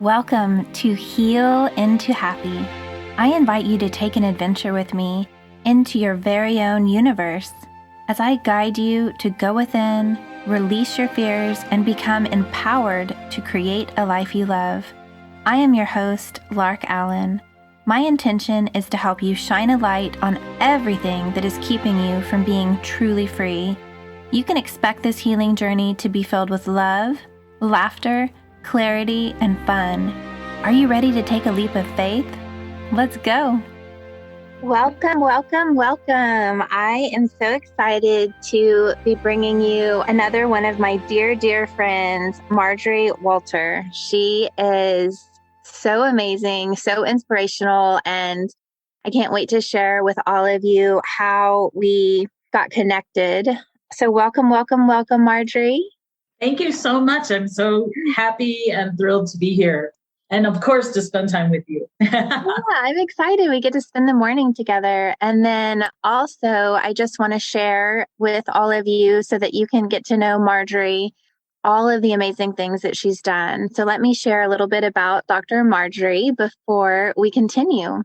Welcome to Heal into Happy. I invite you to take an adventure with me into your very own universe as I guide you to go within, release your fears, and become empowered to create a life you love. I am your host, Lark Allen. My intention is to help you shine a light on everything that is keeping you from being truly free. You can expect this healing journey to be filled with love, laughter, clarity, and fun. Are you ready to take a leap of faith? Let's go. Welcome, welcome, welcome. I am so excited to be bringing you another one of my dear, dear friends, Marjorie Wolter. She is so amazing, so inspirational, and I can't wait to share with all of you how we got connected. So welcome, welcome, welcome, Marjorie. Thank you so much. I'm so happy and thrilled to be here. And of course, to spend time with you. Yeah, I'm excited. We get to spend the morning together. And then also, I just want to share with all of you so that you can get to know Marjorie, all of the amazing things that she's done. So let me share a little bit about Dr. Marjorie before we continue.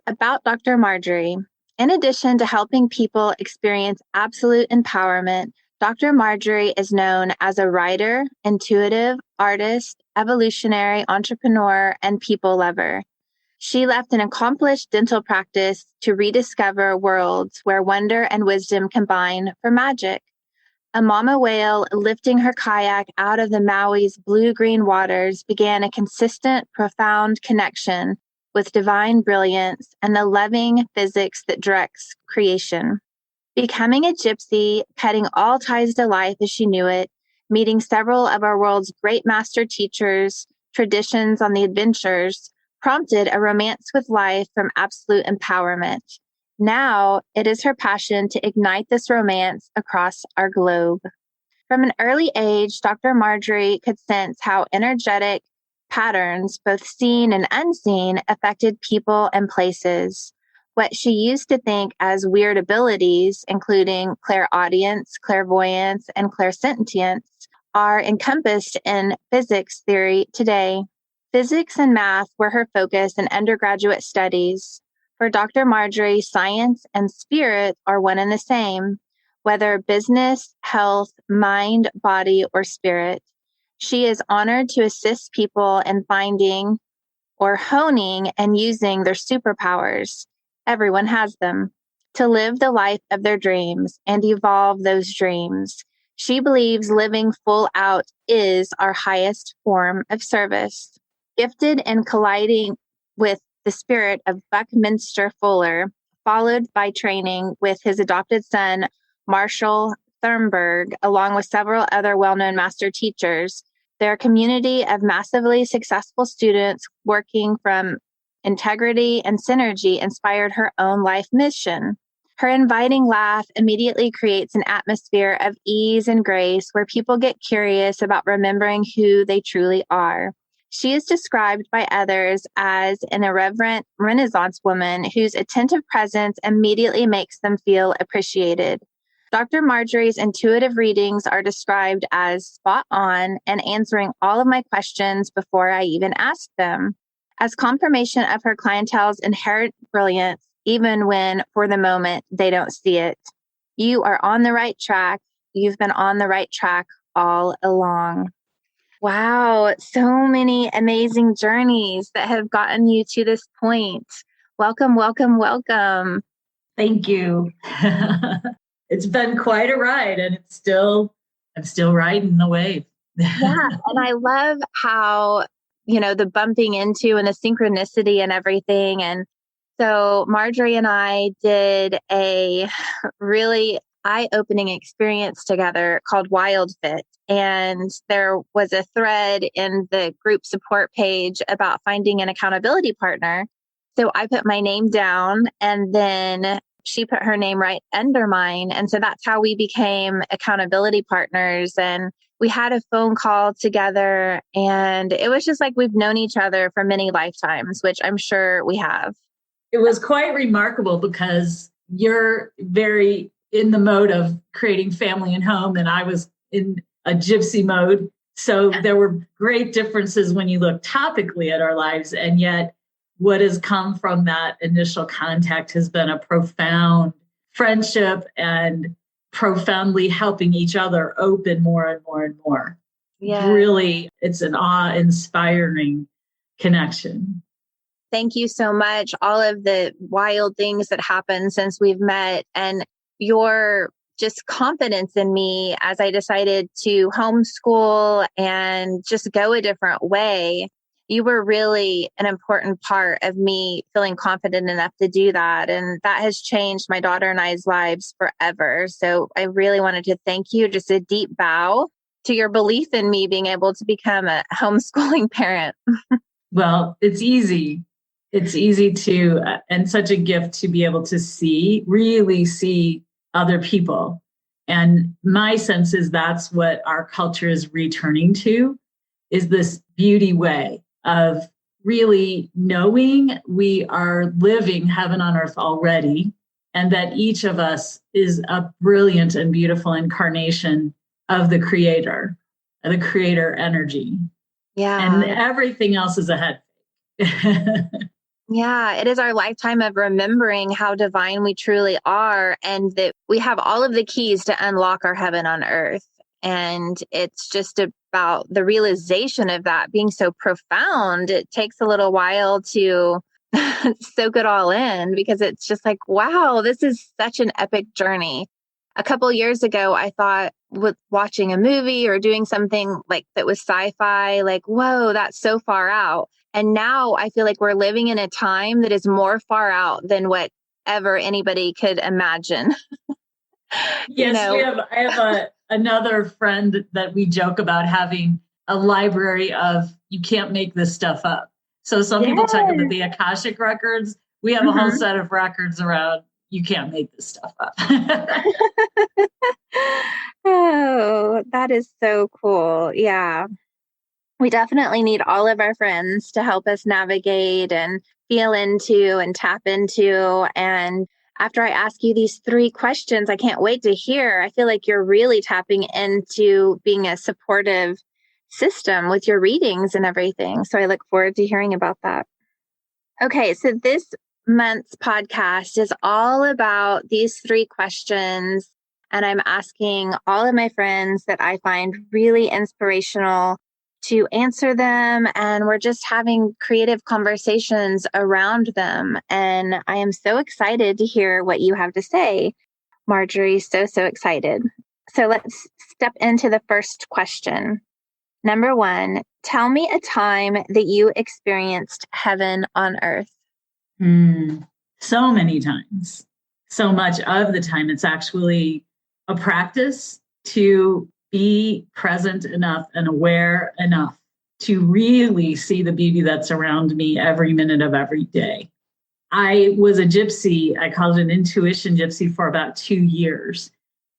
About Dr. Marjorie. In addition to helping people experience absolute empowerment, Dr. Marjorie is known as a writer, intuitive, artist, evolutionary, entrepreneur, and people lover. She left an accomplished dental practice to rediscover worlds where wonder and wisdom combine for magic. A mama whale lifting her kayak out of the Maui's blue-green waters began a consistent, profound connection with divine brilliance and the loving physics that directs creation. Becoming a gypsy, cutting all ties to life as she knew it, meeting several of our world's great master teachers, traditions on the adventures, prompted a romance with life from absolute empowerment. Now, it is her passion to ignite this romance across our globe. From an early age, Dr. Marjorie could sense how energetic patterns, both seen and unseen, affected people and places. What she used to think as weird abilities, including clairaudience, clairvoyance, and clairsentience, are encompassed in physics theory today. Physics and math were her focus in undergraduate studies. For Dr. Marjorie, science and spirit are one and the same, whether business, health, mind, body, or spirit. She is honored to assist people in finding or honing and using their superpowers. Everyone has them, to live the life of their dreams and evolve those dreams. She believes living full out is our highest form of service. Gifted in colliding with the spirit of Buckminster Fuller, followed by training with his adopted son, Marshall Thurber, along with several other well-known master teachers, their community of massively successful students working from integrity and synergy inspired her own life mission. Her inviting laugh immediately creates an atmosphere of ease and grace where people get curious about remembering who they truly are. She is described by others as an irreverent Renaissance woman whose attentive presence immediately makes them feel appreciated. Dr. Marjorie's intuitive readings are described as spot on and answering all of my questions before I even ask them, as confirmation of her clientele's inherent brilliance, even when, for the moment, they don't see it. You are on the right track. You've been on the right track all along. Wow, so many amazing journeys that have gotten you to this point. Welcome, welcome, welcome. Thank you. It's been quite a ride, and I'm still riding the wave. Yeah, and I love how the bumping into and the synchronicity and everything. And so Marjorie and I did a really eye-opening experience together called Wild Fit. And there was a thread in the group support page about finding an accountability partner. So I put my name down and then she put her name right under mine. And so that's how we became accountability partners. And we had a phone call together, and it was just like we've known each other for many lifetimes, which I'm sure we have. It was quite remarkable because you're very in the mode of creating family and home, and I was in a gypsy mode. So there were great differences when you look topically at our lives. And yet what has come from that initial contact has been a profound friendship and profoundly helping each other open more and more and more. Yeah. Really, it's an awe-inspiring connection. Thank you so much. All of the wild things that happened since we've met and your just confidence in me as I decided to homeschool and just go a different way. You were really an important part of me feeling confident enough to do that. And that has changed my daughter and I's lives forever. So I really wanted to thank you. Just a deep bow to your belief in me being able to become a homeschooling parent. Well, it's easy. It's easy to, and such a gift to be able to really see other people. And my sense is that's what our culture is returning to, is this beauty way of really knowing we are living heaven on earth already, and that each of us is a brilliant and beautiful incarnation of the creator energy. Yeah. And everything else is ahead. Yeah, it is our lifetime of remembering how divine we truly are and that we have all of the keys to unlock our heaven on earth. And it's just about the realization of that being so profound. It takes a little while to soak it all in because it's just like, wow, this is such an epic journey. A couple of years ago, I thought with watching a movie or doing something like that was sci-fi, like, whoa, that's so far out. And now I feel like we're living in a time that is more far out than whatever anybody could imagine. Yes, I have another friend that we joke about having a library of, you can't make this stuff up. So some people talk about the Akashic records. We have a whole set of records around, you can't make this stuff up. Oh, that is so cool. Yeah. We definitely need all of our friends to help us navigate and feel into and tap into. And after I ask you these 3 questions, I can't wait to hear. I feel like you're really tapping into being a supportive system with your readings and everything. So I look forward to hearing about that. Okay, so this month's podcast is all about these 3 questions. And I'm asking all of my friends that I find really inspirational to answer them. And we're just having creative conversations around them. And I am so excited to hear what you have to say, Marjorie. So excited. So let's step into the first question. Number 1, tell me a time that you experienced heaven on earth. So many times. So much of the time, it's actually a practice to be present enough and aware enough to really see the beauty that's around me every minute of every day. I was a gypsy. I called it an intuition gypsy for about 2 years.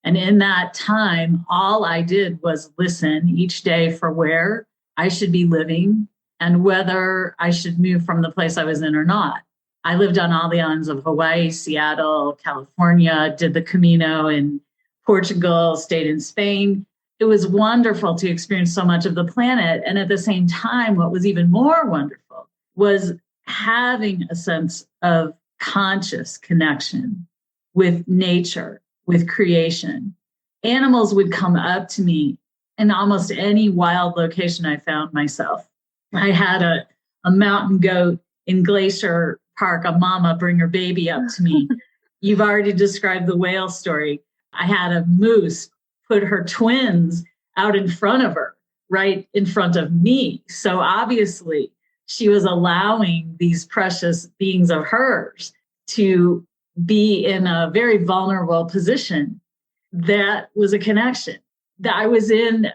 And in that time, all I did was listen each day for where I should be living and whether I should move from the place I was in or not. I lived on all the islands of Hawaii, Seattle, California, did the Camino in Portugal, stayed in Spain. It was wonderful to experience so much of the planet. And at the same time, what was even more wonderful was having a sense of conscious connection with nature, with creation. Animals would come up to me in almost any wild location I found myself. I had a mountain goat in Glacier Park, a mama bring her baby up to me. You've already described the whale story. I had a moose put her twins out in front of her, right in front of me. So obviously she was allowing these precious beings of hers to be in a very vulnerable position. That was a connection that I was in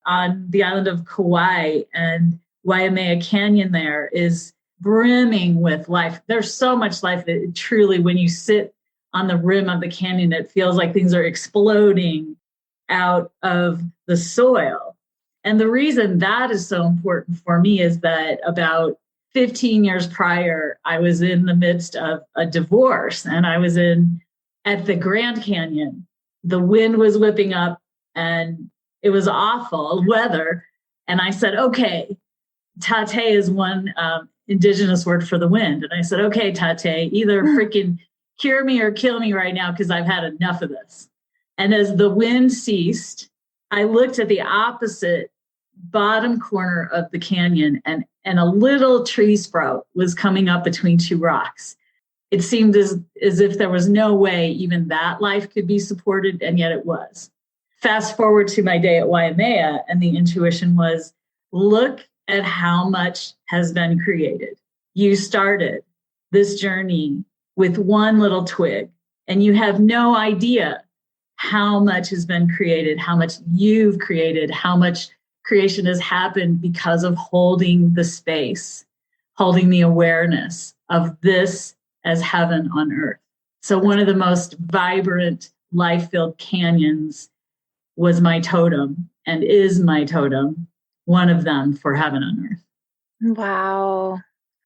on the island of Kauai, and Waimea Canyon there is brimming with life. There's so much life that truly, when you sit on the rim of the canyon, it feels like things are exploding out of the soil. And the reason that is so important for me is that about 15 years prior, I was in the midst of a divorce, and I was at the Grand Canyon. The wind was whipping up and it was awful weather. And I said, okay, tate is one indigenous word for the wind. And I said, okay, tate, either freaking cure me or kill me right now because I've had enough of this. And as the wind ceased, I looked at the opposite bottom corner of the canyon, and a little tree sprout was coming up between two rocks. It seemed as if there was no way even that life could be supported, and yet it was. Fast forward to my day at Waimea, and the intuition was, look at how much has been created. You started this journey with one little twig, and you have no idea how much has been created, how much you've created, how much creation has happened because of holding the space, holding the awareness of this as heaven on earth. So one of the most vibrant, life-filled canyons was my totem and is my totem, one of them for heaven on earth. Wow.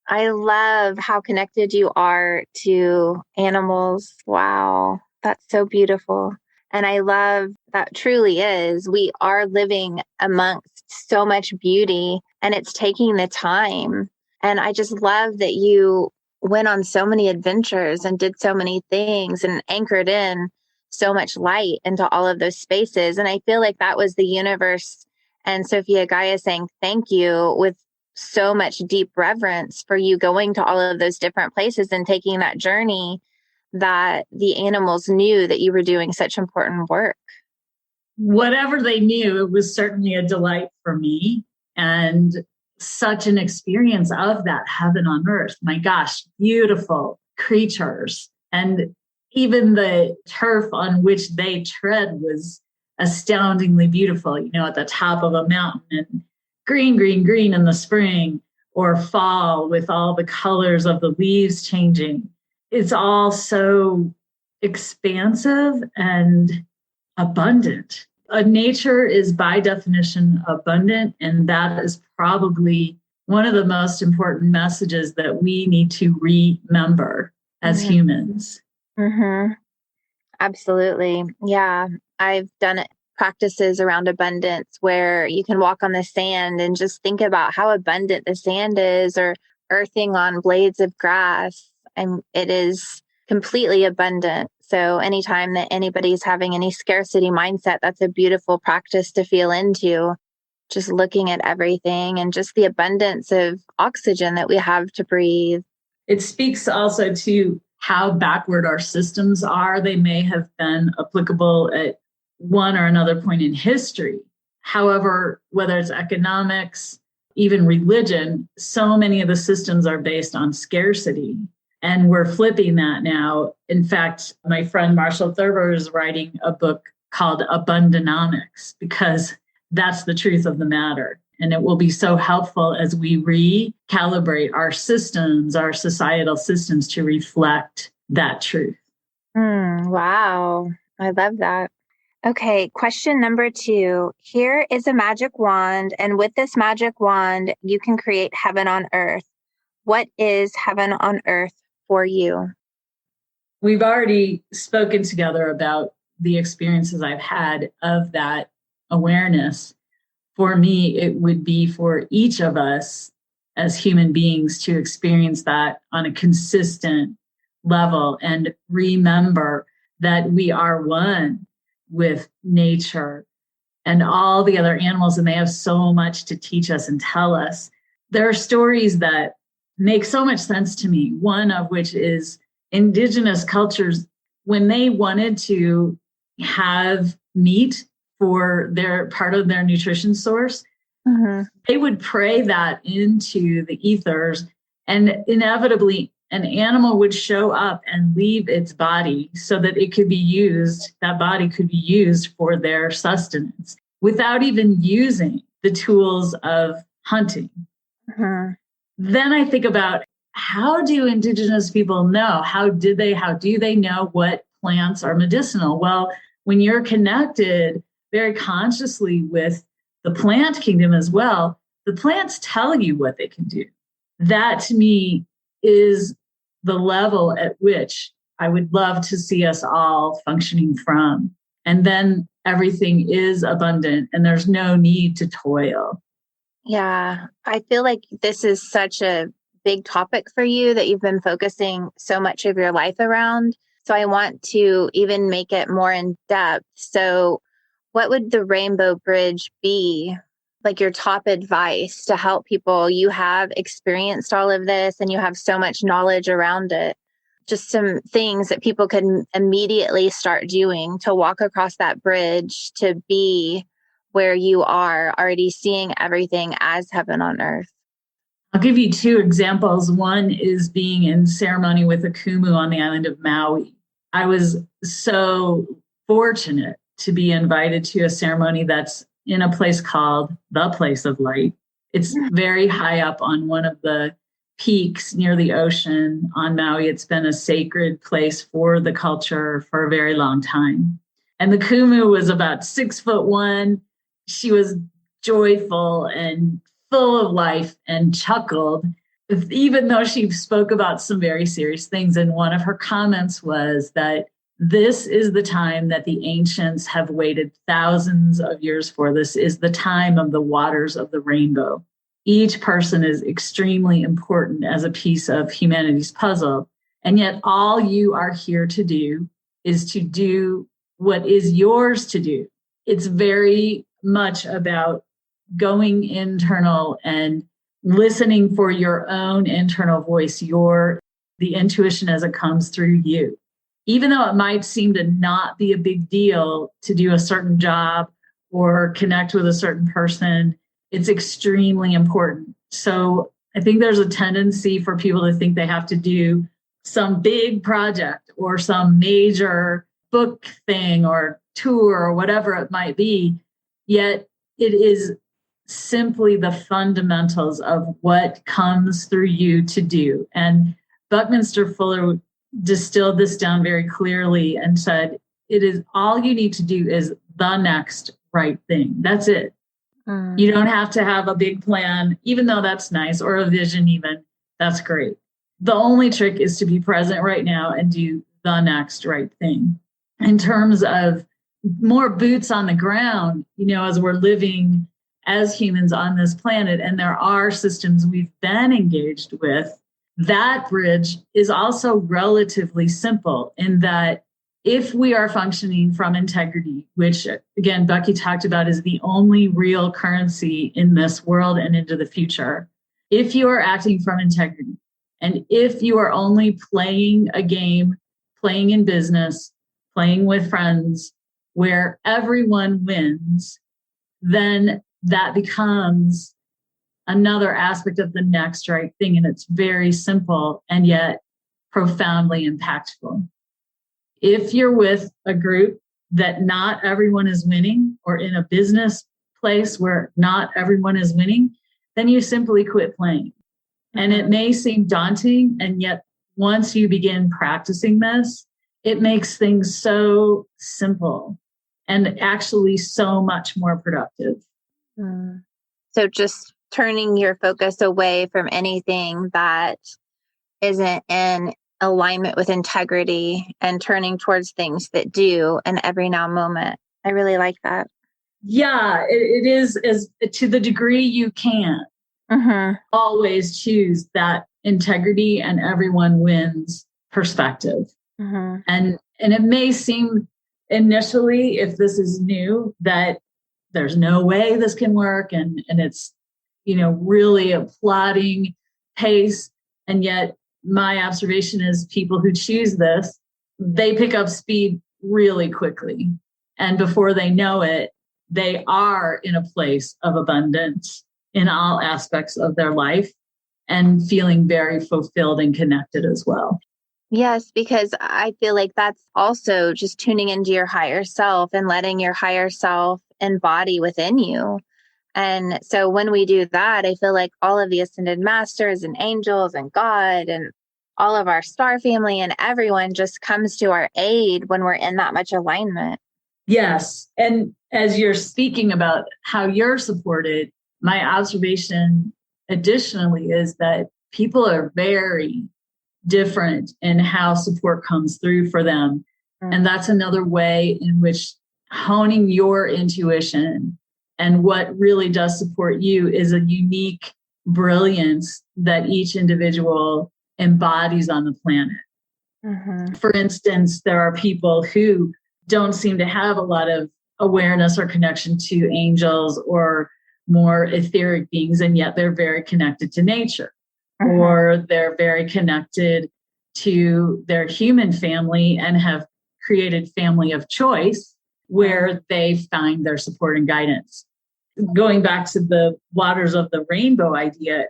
I love how connected you are to animals. Wow. That's so beautiful. And I love that truly is, we are living amongst so much beauty, and it's taking the time. And I just love that you went on so many adventures and did so many things and anchored in so much light into all of those spaces. And I feel like that was the universe and Sophia Gaia saying thank you with so much deep reverence for you going to all of those different places and taking that journey, that the animals knew that you were doing such important work. Whatever they knew, it was certainly a delight for me, and such an experience of that heaven on earth. My gosh, beautiful creatures. And even the turf on which they tread was astoundingly beautiful, at the top of a mountain, and green, green, green in the spring, or fall with all the colors of the leaves changing. It's all so expansive and abundant. Nature is by definition abundant, and that is probably one of the most important messages that we need to remember as humans. Mm-hmm. Absolutely. Yeah. I've done practices around abundance where you can walk on the sand and just think about how abundant the sand is, or earthing on blades of grass. And it is completely abundant. So anytime that anybody's having any scarcity mindset, that's a beautiful practice to feel into. Just looking at everything and just the abundance of oxygen that we have to breathe. It speaks also to how backward our systems are. They may have been applicable at one or another point in history. However, whether it's economics, even religion, so many of the systems are based on scarcity. And we're flipping that now. In fact, my friend Marshall Thurber is writing a book called Abundanomics, because that's the truth of the matter. And it will be so helpful as we recalibrate our systems, our societal systems, to reflect that truth. Wow. I love that. Okay, question number 2. Here is a magic wand, and with this magic wand, you can create heaven on earth. What is heaven on earth for you? We've already spoken together about the experiences I've had of that awareness. For me, it would be for each of us as human beings to experience that on a consistent level and remember that we are one with nature and all the other animals, and they have so much to teach us and tell us. There are stories that make so much sense to me, one of which is indigenous cultures, when they wanted to have meat for their part of their nutrition source, they would pray that into the ethers, and inevitably an animal would show up and leave its body so that it could be used, that body could be used for their sustenance without even using the tools of hunting. Then I think about, how do indigenous people know? How do they know what plants are medicinal? Well, when you're connected very consciously with the plant kingdom as well, the plants tell you what they can do. That to me is the level at which I would love to see us all functioning from. And then everything is abundant and there's no need to toil. Yeah, I feel like this is such a big topic for you that you've been focusing so much of your life around. So I want to even make it more in depth. So, what would the Rainbow Bridge be? Like your top advice to help people? You have experienced all of this and you have so much knowledge around it. Just some things that people can immediately start doing to walk across that bridge to be where you are already seeing everything as heaven on earth. I'll give you two examples. One is being in ceremony with a kumu on the island of Maui. I was so fortunate to be invited to a ceremony that's in a place called the Place of Light. It's very high up on one of the peaks near the ocean on Maui. It's been a sacred place for the culture for a very long time. And the kumu was about 6'1". She was joyful and full of life and chuckled, even though she spoke about some very serious things. And one of her comments was that this is the time that the ancients have waited thousands of years for. This is the time of the waters of the rainbow. Each person is extremely important as a piece of humanity's puzzle. And yet all you are here to do is to do what is yours to do. It's very much about going internal and listening for your own internal voice, the intuition as it comes through you. Even though it might seem to not be a big deal to do a certain job or connect with a certain person, it's extremely important. So I think there's a tendency for people to think they have to do some big project or some major book thing or tour or whatever it might be. Yet it is simply the fundamentals of what comes through you to do. And Buckminster Fuller distilled this down very clearly and said, it is all you need to do is the next right thing. That's it. You don't have to have a big plan, even though that's nice, or a vision even. That's great. The only trick is to be present right now and do the next right thing. In terms of more boots on the ground, as we're living as humans on this planet, and there are systems we've been engaged with, that bridge is also relatively simple in that if we are functioning from integrity, which again, Bucky talked about is the only real currency in this world and into the future, if you are acting from integrity, and if you are only playing a game, playing in business, playing with friends, where everyone wins, then that becomes another aspect of the next right thing. And it's very simple and yet profoundly impactful. If you're with a group that not everyone is winning, or in a business place where not everyone is winning, then you simply quit playing. And it may seem daunting, and yet once you begin practicing this, it makes things so simple and actually so much more productive. So just turning your focus away from anything that isn't in alignment with integrity and turning towards things that do in every now moment. I really like that. Yeah, it is as to the degree you can. Always choose that integrity and everyone wins perspective. And it may seem initially, if this is new, that there's no way this can work, and it's really a plodding pace. And yet my observation is people who choose this, they pick up speed really quickly. And before they know it, they are in a place of abundance in all aspects of their life and feeling very fulfilled and connected as well. Yes, because I feel like that's also just tuning into your higher self and letting your higher self embody within you. And so when we do that, I feel like all of the ascended masters and angels and God and all of our star family and everyone just comes to our aid when we're in that much alignment. Yes. And as you're speaking about how you're supported, my observation additionally is that people are very different in how support comes through for them. And that's another way in which honing your intuition And what really does support you is a unique brilliance that each individual embodies on the planet. Mm-hmm. For instance, there are people who don't seem to have a lot of awareness or connection to angels or more etheric beings, and yet they're very connected to nature, or they're very connected to their human family and have created family of choice where they find their support and guidance. Going back to the waters of the rainbow idea,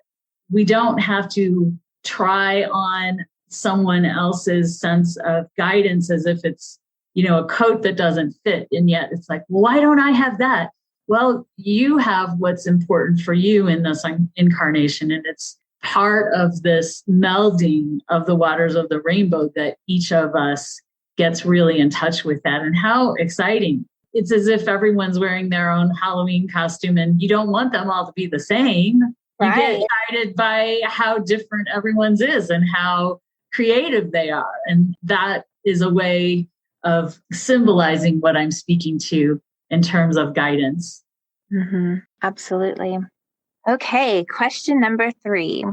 we don't have to try on someone else's sense of guidance as if it's, a coat that doesn't fit. And yet it's like, well, why don't I have that? Well, you have what's important for you in this incarnation. And it's part of this melding of the waters of the rainbow that each of us gets really in touch with that. And how exciting. It's as if everyone's wearing their own Halloween costume and you don't want them all to be the same. You get guided by how different everyone's is and how creative they are. And that is a way of symbolizing what I'm speaking to in terms of guidance. Mm-hmm. Absolutely. Okay, question number 3.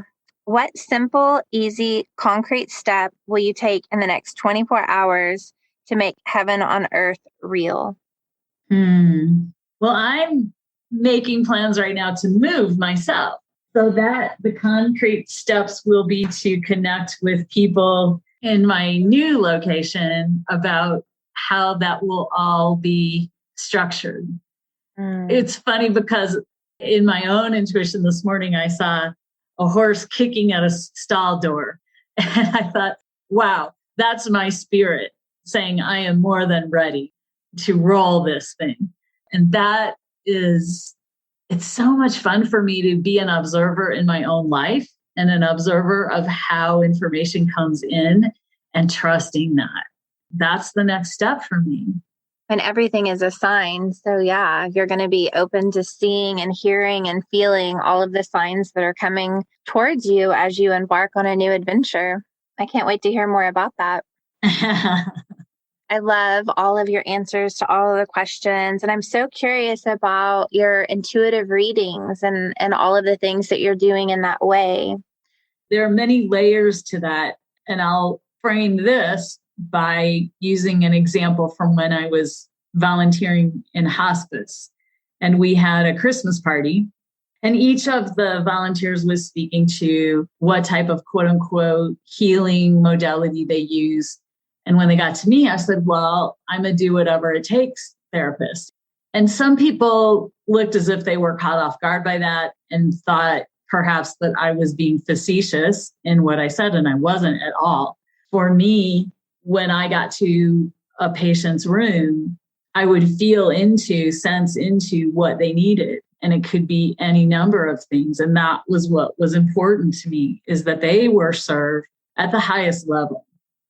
What simple, easy, concrete step will you take in the next 24 hours to make heaven on earth real? Well, I'm making plans right now to move myself, so that the concrete steps will be to connect with people in my new location about how that will all be structured. It's funny because in my own intuition this morning, I saw a horse kicking at a stall door. And I thought, wow, that's my spirit saying I am more than ready to roll this thing. And that is, it's so much fun for me to be an observer in my own life and an observer of how information comes in and trusting that. That's the next step for me. And everything is a sign. So yeah, you're going to be open to seeing and hearing and feeling all of the signs that are coming towards you as you embark on a new adventure. I can't wait to hear more about that. I love all of your answers to all of the questions. And I'm so curious about your intuitive readings and all of the things that you're doing in that way. There are many layers to that. And I'll frame this by using an example from when I was volunteering in hospice. And we had a Christmas party. And each of the volunteers was speaking to what type of quote unquote healing modality they use. And when they got to me, I said, well, I'm a do whatever it takes therapist. And some people looked as if they were caught off guard by that and thought perhaps that I was being facetious in what I said, and I wasn't at all. For me, when I got to a patient's room, I would sense into what they needed. And it could be any number of things. And that was what was important to me, is that they were served at the highest level.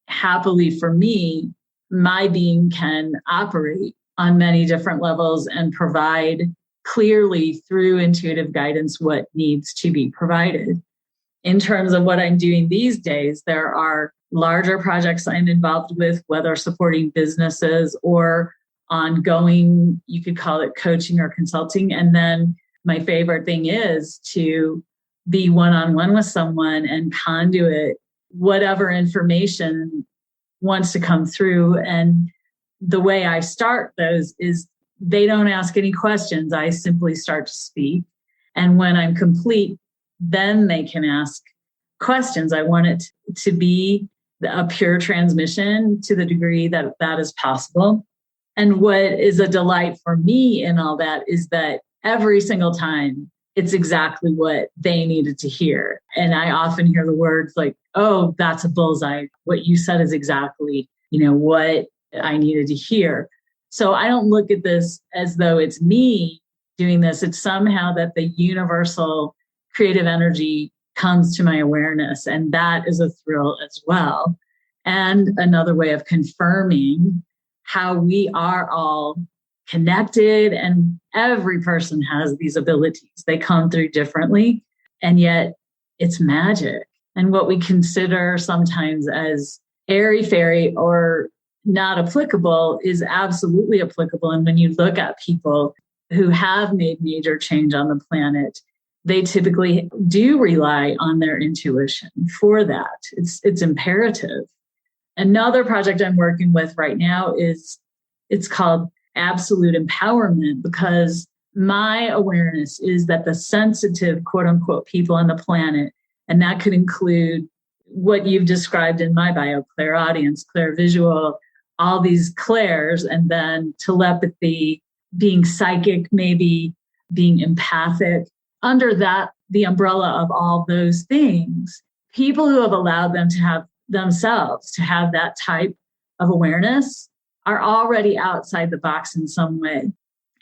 Happily for me, my being can operate on many different levels and provide clearly through intuitive guidance what needs to be provided. In terms of what I'm doing these days, there are larger projects I'm involved with, whether supporting businesses or ongoing, you could call it coaching or consulting. And then my favorite thing is to be one-on-one with someone and conduit whatever information wants to come through. And the way I start those is they don't ask any questions. I simply start to speak. And when I'm complete, then they can ask questions. I want it to be a pure transmission to the degree that that is possible. And what is a delight for me in all that is that every single time it's exactly what they needed to hear. And I often hear the words like, oh, that's a bullseye. What you said is exactly, what I needed to hear. So I don't look at this as though it's me doing this. It's somehow that the universal creative energy comes to my awareness. And that is a thrill as well. And another way of confirming how we are all connected, and every person has these abilities. They come through differently, and yet it's magic. And what we consider sometimes as airy-fairy or not applicable is absolutely applicable. And when you look at people who have made major change on the planet, they typically do rely on their intuition for that. It's imperative. Another project I'm working with right now it's called Absolute Empowerment, because my awareness is that the sensitive, quote unquote, people on the planet, and that could include what you've described in my bio, clairaudience, clairvisual, all these clairs, and then telepathy, being psychic, maybe being empathic. Under that, the umbrella of all those things, people who have allowed them to have themselves to have that type of awareness are already outside the box in some way.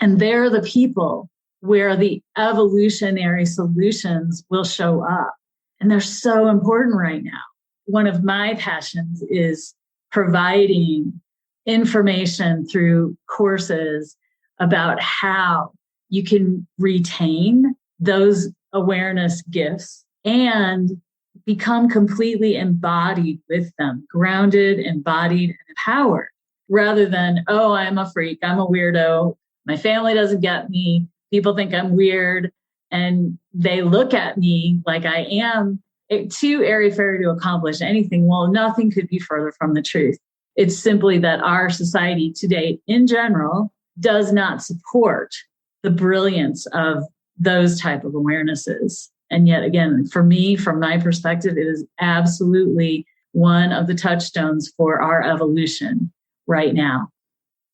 And they're the people where the evolutionary solutions will show up. And they're so important right now. One of my passions is providing information through courses about how you can retain those awareness gifts and become completely embodied with them, grounded, embodied, and empowered, rather than, oh, I'm a freak, I'm a weirdo, my family doesn't get me, people think I'm weird, and they look at me like I am too airy-fairy to accomplish anything. Well, nothing could be further from the truth. It's simply that our society today, in general, does not support the brilliance of those type of awarenesses. And yet again, for me, from my perspective, it is absolutely one of the touchstones for our evolution right now.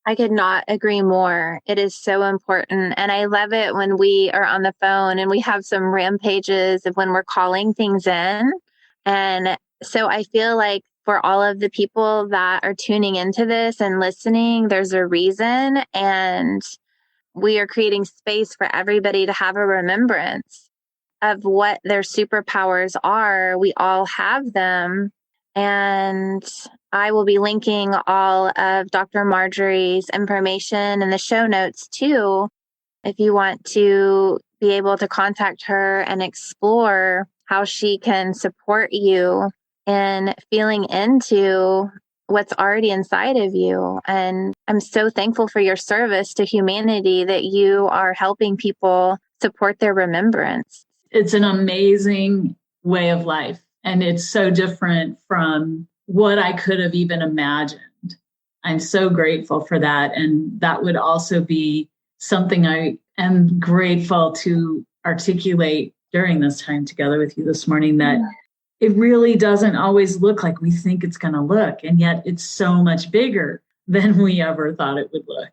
I could not agree more. It is so important. And I love it when we are on the phone and we have some rampages of when we're calling things in. And so I feel like for all of the people that are tuning into this and listening, there's a reason. And we are creating space for everybody to have a remembrance of what their superpowers are. We all have them. And I will be linking all of Dr. Marjorie's information in the show notes too, if you want to be able to contact her and explore how she can support you in feeling into what's already inside of you. And I'm so thankful for your service to humanity that you are helping people support their remembrance. It's an amazing way of life. And it's so different from what I could have even imagined. I'm so grateful for that. And that would also be something I am grateful to articulate during this time together with you this morning, that it really doesn't always look like we think it's going to look. And yet it's so much bigger than we ever thought it would look.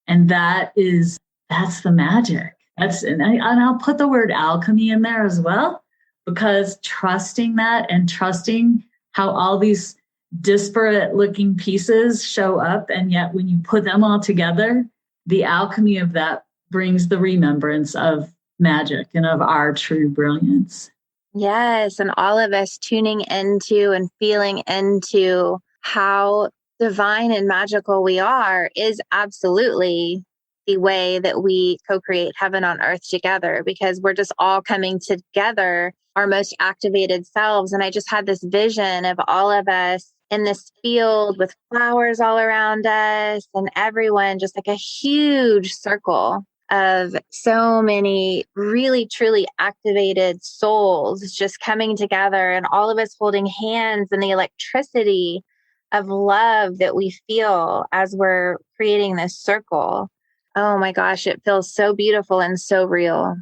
And that's the magic. And I'll put the word alchemy in there as well, because trusting that and trusting how all these disparate looking pieces show up. And yet when you put them all together, the alchemy of that brings the remembrance of magic and of our true brilliance. Yes. And all of us tuning into and feeling into how divine and magical we are is absolutely the way that we co-create heaven on earth together, because we're just all coming together, our most activated selves. And I just had this vision of all of us in this field with flowers all around us and everyone just like a huge circle of so many really, truly activated souls just coming together, and all of us holding hands, and the electricity of love that we feel as we're creating this circle. Oh my gosh, it feels so beautiful and so real.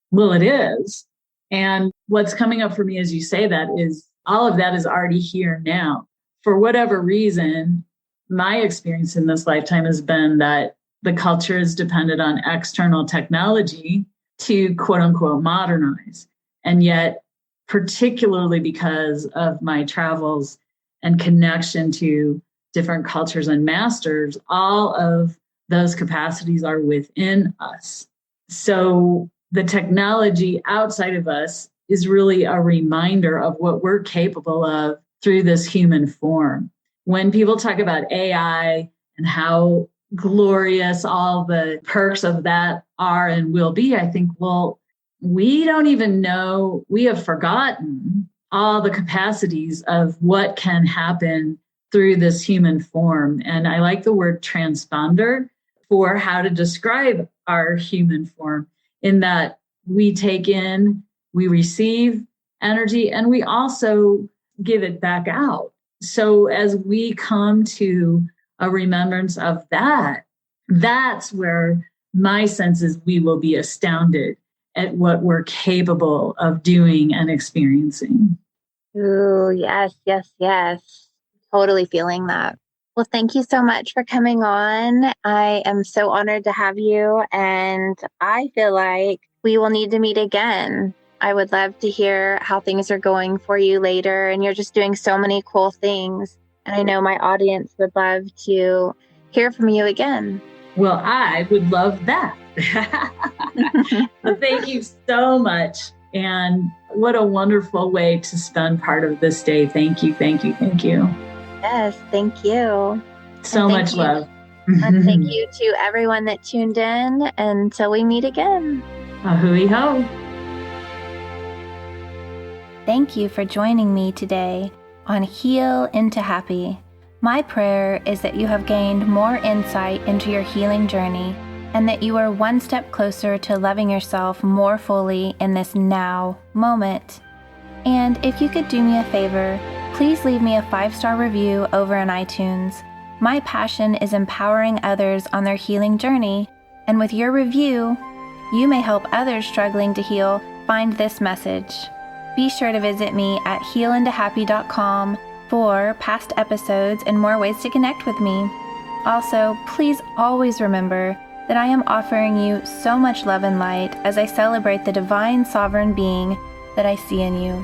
Well, it is. And what's coming up for me as you say that is all of that is already here now. For whatever reason, my experience in this lifetime has been that the culture is dependent on external technology to quote unquote modernize. And yet, particularly because of my travels and connection to different cultures and masters, all of those capacities are within us. So the technology outside of us is really a reminder of what we're capable of through this human form. When people talk about AI and how glorious all the perks of that are and will be, I think, well, we don't even know, we have forgotten all the capacities of what can happen through this human form. And I like the word transponder for how to describe our human form, in that we take in, we receive energy, and we also give it back out. So as we come to a remembrance of that, that's where my sense is we will be astounded at what we're capable of doing and experiencing. Ooh, yes, yes, yes. Totally feeling that. Well, thank you so much for coming on. I am so honored to have you, and I feel like we will need to meet again. I would love to hear how things are going for you later, and you're just doing so many cool things. And I know my audience would love to hear from you again. Well, I would love that. Thank you so much. And what a wonderful way to spend part of this day. Thank you, thank you, thank you. Yes, thank you. So much love. And thank you to everyone that tuned in. Until we meet again. Ahui ho. Thank you for joining me today on Heal into Happy. My prayer is that you have gained more insight into your healing journey and that you are one step closer to loving yourself more fully in this now moment. And if you could do me a favor, please leave me a 5-star review over on iTunes. My passion is empowering others on their healing journey, and with your review, you may help others struggling to heal find this message. Be sure to visit me at healintohappy.com for past episodes and more ways to connect with me. Also, please always remember that I am offering you so much love and light as I celebrate the divine sovereign being that I see in you.